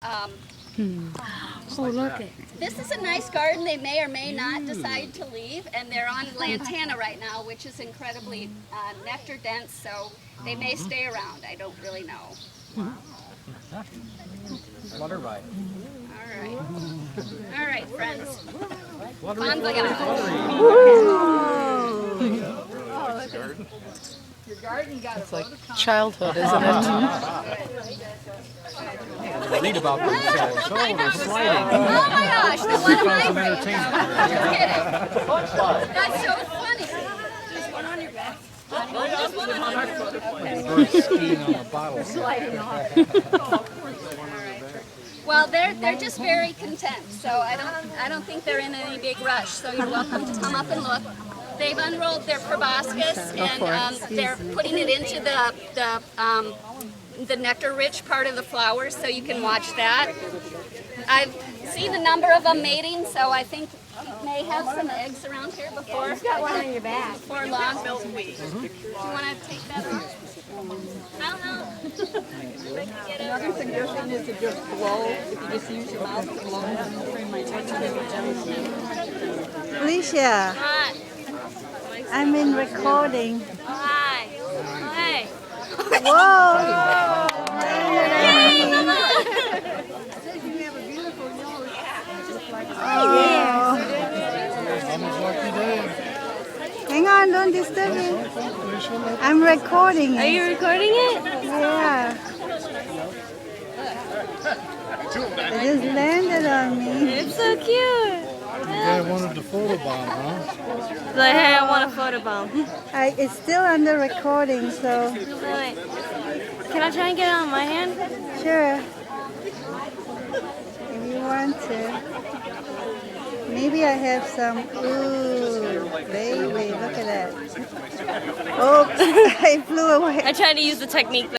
Oh, look it. This is a nice garden. They may or may not decide to leave, and they're on lantana right now, which is incredibly nectar dense, so they may stay around. I don't really know. Water ride. All right, friends. Bon voyage. It's like childhood, isn't it? Read about themselves. Oh, they're sliding. Oh my gosh, the one Some hybrid. entertainment. Just kidding. That's so funny. Just one on your back. Just one on your back. Birds skiing on a bottle. Well, they're just very content, so I don't think they're in any big rush. So you're welcome to come up and look. They've unrolled their proboscis and they're putting it into the nectar-rich part of the flowers, so you can watch that. I've seen a number of them mating, so I think you may have some eggs around here before. You've got one on your back. Before long. Do you want to take that off? I don't know. Another suggestion is to just blow, if you just use your mouth to blow. Alicia, Hi. I'm in recording. Hi. Hey. Whoa! Hang on, don't disturb me. I'm recording it. Are you recording it? Yeah. It just landed on me. It's so cute. I wanted to photobomb, huh? Like, hey, I want a photobomb. It's still under recording, so Wait. Can I try and get it on my hand? sure. If you want to. Maybe I have some. Ooh, baby, look at that. Oops, I flew away. I tried to use the technique